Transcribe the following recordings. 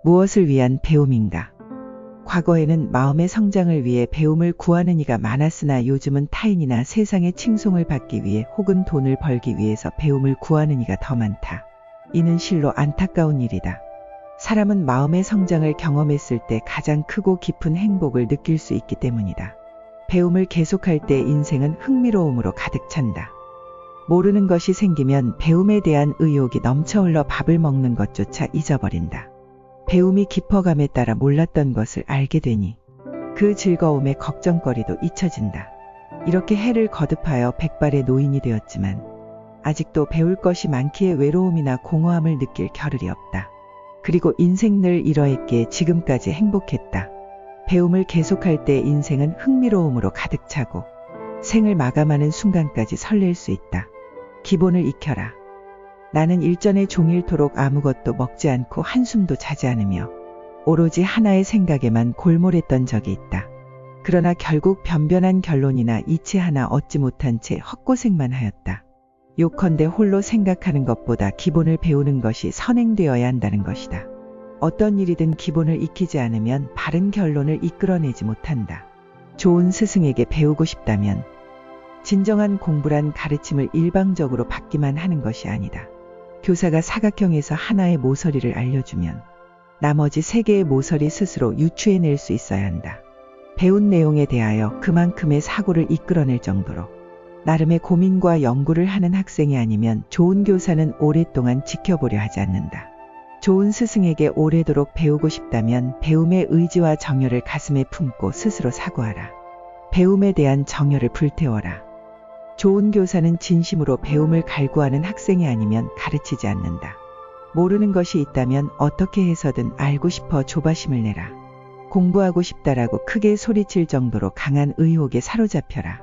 무엇을 위한 배움인가? 과거에는 마음의 성장을 위해 배움을 구하는 이가 많았으나 요즘은 타인이나 세상의 칭송을 받기 위해 혹은 돈을 벌기 위해서 배움을 구하는 이가 더 많다. 이는 실로 안타까운 일이다. 사람은 마음의 성장을 경험했을 때 가장 크고 깊은 행복을 느낄 수 있기 때문이다. 배움을 계속할 때 인생은 흥미로움으로 가득 찬다. 모르는 것이 생기면 배움에 대한 의욕이 넘쳐흘러 밥을 먹는 것조차 잊어버린다. 배움이 깊어감에 따라 몰랐던 것을 알게 되니 그 즐거움에 걱정거리도 잊혀진다. 이렇게 해를 거듭하여 백발의 노인이 되었지만 아직도 배울 것이 많기에 외로움이나 공허함을 느낄 겨를이 없다. 그리고 인생 늘 이러했기에 지금까지 행복했다. 배움을 계속할 때 인생은 흥미로움으로 가득 차고 생을 마감하는 순간까지 설렐 수 있다. 기본을 익혀라. 나는 일전에 종일토록 아무것도 먹지 않고 한숨도 자지 않으며 오로지 하나의 생각에만 골몰했던 적이 있다. 그러나 결국 변변한 결론이나 이치 하나 얻지 못한 채 헛고생만 하였다. 요컨대 홀로 생각하는 것보다 기본을 배우는 것이 선행되어야 한다는 것이다. 어떤 일이든 기본을 익히지 않으면 바른 결론을 이끌어내지 못한다. 좋은 스승에게 배우고 싶다면 진정한 공부란 가르침을 일방적으로 받기만 하는 것이 아니다. 교사가 사각형에서 하나의 모서리를 알려주면 나머지 3개의 모서리 스스로 유추해낼 수 있어야 한다. 배운 내용에 대하여 그만큼의 사고를 이끌어낼 정도로 나름의 고민과 연구를 하는 학생이 아니면 좋은 교사는 오랫동안 지켜보려 하지 않는다. 좋은 스승에게 오래도록 배우고 싶다면 배움의 의지와 정열을 가슴에 품고 스스로 사고하라. 배움에 대한 정열을 불태워라. 좋은 교사는 진심으로 배움을 갈구하는 학생이 아니면 가르치지 않는다. 모르는 것이 있다면 어떻게 해서든 알고 싶어 조바심을 내라. 공부하고 싶다라고 크게 소리칠 정도로 강한 의혹에 사로잡혀라.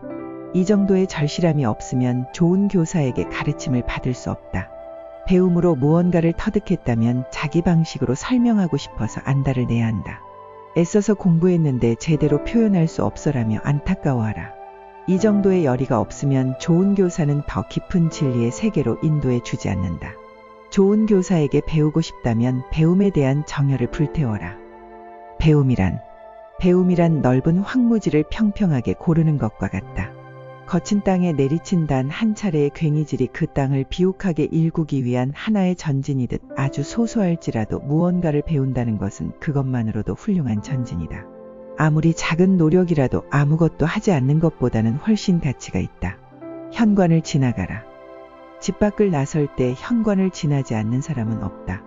이 정도의 절실함이 없으면 좋은 교사에게 가르침을 받을 수 없다. 배움으로 무언가를 터득했다면 자기 방식으로 설명하고 싶어서 안달을 내야 한다. 애써서 공부했는데 제대로 표현할 수 없어라며 안타까워하라. 이 정도의 열의가 없으면 좋은 교사는 더 깊은 진리의 세계로 인도해 주지 않는다. 좋은 교사에게 배우고 싶다면 배움에 대한 정열을 불태워라. 배움이란 넓은 황무지를 평평하게 고르는 것과 같다. 거친 땅에 내리친 단 한 차례의 괭이질이 그 땅을 비옥하게 일구기 위한 하나의 전진이듯 아주 소소할지라도 무언가를 배운다는 것은 그것만으로도 훌륭한 전진이다. 아무리 작은 노력이라도 아무것도 하지 않는 것보다는 훨씬 가치가 있다. 현관을 지나가라. 집 밖을 나설 때 현관을 지나지 않는 사람은 없다.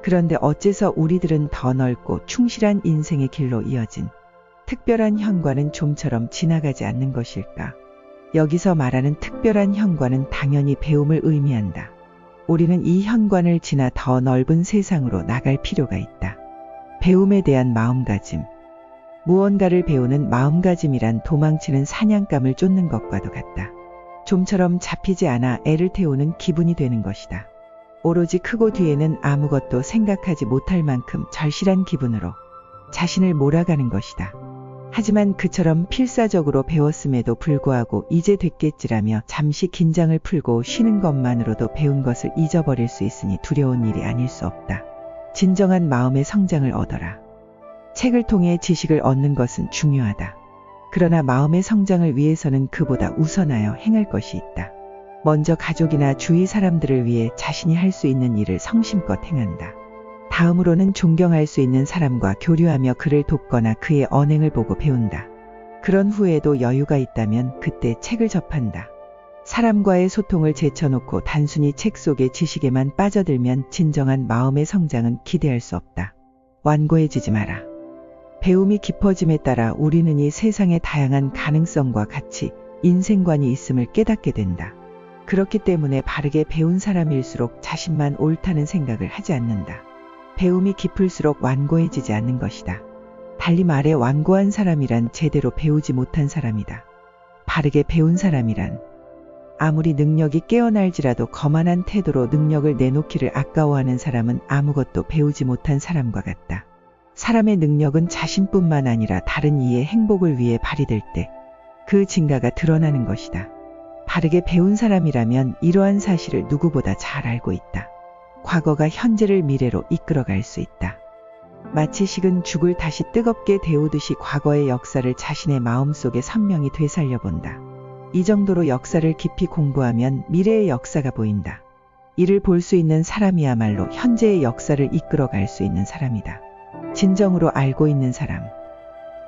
그런데 어째서 우리들은 더 넓고 충실한 인생의 길로 이어진 특별한 현관은 좀처럼 지나가지 않는 것일까? 여기서 말하는 특별한 현관은 당연히 배움을 의미한다. 우리는 이 현관을 지나 더 넓은 세상으로 나갈 필요가 있다. 배움에 대한 마음가짐. 무언가를 배우는 마음가짐이란 도망치는 사냥감을 쫓는 것과도 같다. 좀처럼 잡히지 않아 애를 태우는 기분이 되는 것이다. 오로지 크고 뒤에는 아무것도 생각하지 못할 만큼 절실한 기분으로 자신을 몰아가는 것이다. 하지만 그처럼 필사적으로 배웠음에도 불구하고 이제 됐겠지라며 잠시 긴장을 풀고 쉬는 것만으로도 배운 것을 잊어버릴 수 있으니 두려운 일이 아닐 수 없다. 진정한 마음의 성장을 얻어라. 책을 통해 지식을 얻는 것은 중요하다. 그러나 마음의 성장을 위해서는 그보다 우선하여 행할 것이 있다. 먼저 가족이나 주위 사람들을 위해 자신이 할 수 있는 일을 성심껏 행한다. 다음으로는 존경할 수 있는 사람과 교류하며 그를 돕거나 그의 언행을 보고 배운다. 그런 후에도 여유가 있다면 그때 책을 접한다. 사람과의 소통을 제쳐놓고 단순히 책 속의 지식에만 빠져들면 진정한 마음의 성장은 기대할 수 없다. 완고해지지 마라. 배움이 깊어짐에 따라 우리는 이 세상의 다양한 가능성과 가치, 인생관이 있음을 깨닫게 된다. 그렇기 때문에 바르게 배운 사람일수록 자신만 옳다는 생각을 하지 않는다. 배움이 깊을수록 완고해지지 않는 것이다. 달리 말해 완고한 사람이란 제대로 배우지 못한 사람이다. 바르게 배운 사람이란 아무리 능력이 깨어날지라도 거만한 태도로 능력을 내놓기를 아까워하는 사람은 아무것도 배우지 못한 사람과 같다. 사람의 능력은 자신뿐만 아니라 다른 이의 행복을 위해 발휘될 때 그 진가가 드러나는 것이다. 바르게 배운 사람이라면 이러한 사실을 누구보다 잘 알고 있다. 과거가 현재를 미래로 이끌어갈 수 있다. 마치 식은 죽을 다시 뜨겁게 데우듯이 과거의 역사를 자신의 마음속에 선명히 되살려본다. 이 정도로 역사를 깊이 공부하면 미래의 역사가 보인다. 이를 볼 수 있는 사람이야말로 현재의 역사를 이끌어갈 수 있는 사람이다. 진정으로 알고 있는 사람.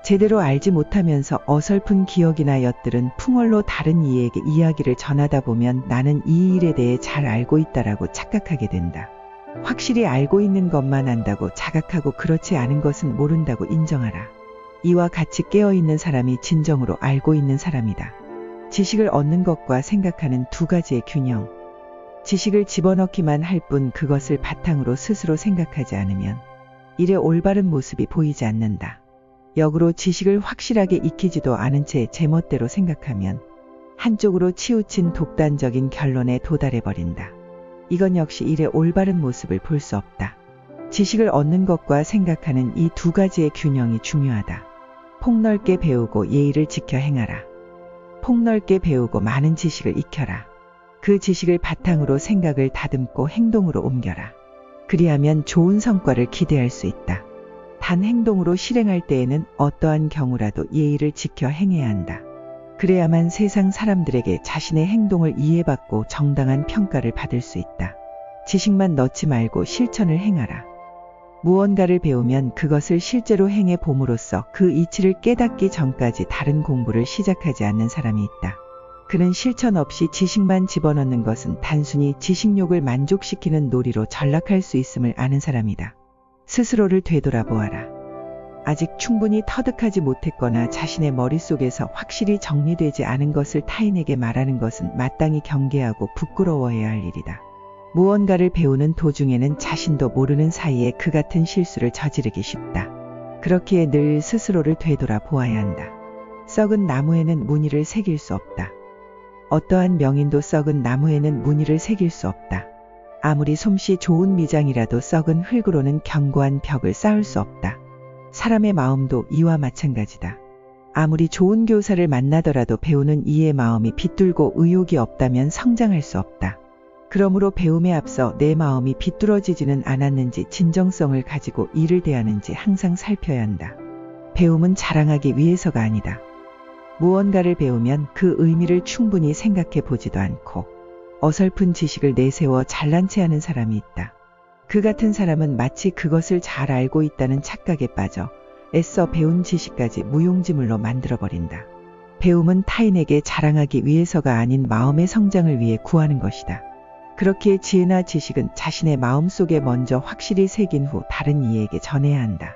제대로 알지 못하면서 어설픈 기억이나 엿들은 풍월로 다른 이에게 이야기를 전하다 보면 나는 이 일에 대해 잘 알고 있다라고 착각하게 된다. 확실히 알고 있는 것만 안다고 자각하고 그렇지 않은 것은 모른다고 인정하라. 이와 같이 깨어있는 사람이 진정으로 알고 있는 사람이다. 지식을 얻는 것과 생각하는 두 가지의 균형. 지식을 집어넣기만 할 뿐 그것을 바탕으로 스스로 생각하지 않으면 일의 올바른 모습이 보이지 않는다. 역으로 지식을 확실하게 익히지도 않은 채 제멋대로 생각하면 한쪽으로 치우친 독단적인 결론에 도달해버린다. 이건 역시 일의 올바른 모습을 볼 수 없다. 지식을 얻는 것과 생각하는 이 두 가지의 균형이 중요하다. 폭넓게 배우고 예의를 지켜 행하라. 폭넓게 배우고 많은 지식을 익혀라. 그 지식을 바탕으로 생각을 다듬고 행동으로 옮겨라. 그리하면 좋은 성과를 기대할 수 있다. 단 행동으로 실행할 때에는 어떠한 경우라도 예의를 지켜 행해야 한다. 그래야만 세상 사람들에게 자신의 행동을 이해받고 정당한 평가를 받을 수 있다. 지식만 넣지 말고 실천을 행하라. 무언가를 배우면 그것을 실제로 행해 봄으로써 그 이치를 깨닫기 전까지 다른 공부를 시작하지 않는 사람이 있다. 그는 실천 없이 지식만 집어넣는 것은 단순히 지식욕을 만족시키는 놀이로 전락할 수 있음을 아는 사람이다. 스스로를 되돌아보아라. 아직 충분히 터득하지 못했거나 자신의 머릿속에서 확실히 정리되지 않은 것을 타인에게 말하는 것은 마땅히 경계하고 부끄러워해야 할 일이다. 무언가를 배우는 도중에는 자신도 모르는 사이에 그 같은 실수를 저지르기 쉽다. 그렇기에 늘 스스로를 되돌아보아야 한다. 썩은 나무에는 무늬를 새길 수 없다. 어떠한 명인도 썩은 나무에는 무늬를 새길 수 없다. 아무리 솜씨 좋은 미장이라도 썩은 흙으로는 견고한 벽을 쌓을 수 없다. 사람의 마음도 이와 마찬가지다. 아무리 좋은 교사를 만나더라도 배우는 이의 마음이 비뚤고 의욕이 없다면 성장할 수 없다. 그러므로 배움에 앞서 내 마음이 비뚤어지지는 않았는지 진정성을 가지고 일을 대하는지 항상 살펴야 한다. 배움은 자랑하기 위해서가 아니다. 무언가를 배우면 그 의미를 충분히 생각해 보지도 않고 어설픈 지식을 내세워 잘난 체하는 사람이 있다. 그 같은 사람은 마치 그것을 잘 알고 있다는 착각에 빠져 애써 배운 지식까지 무용지물로 만들어버린다. 배움은 타인에게 자랑하기 위해서가 아닌 마음의 성장을 위해 구하는 것이다. 그렇기에 지혜나 지식은 자신의 마음속에 먼저 확실히 새긴 후 다른 이에게 전해야 한다.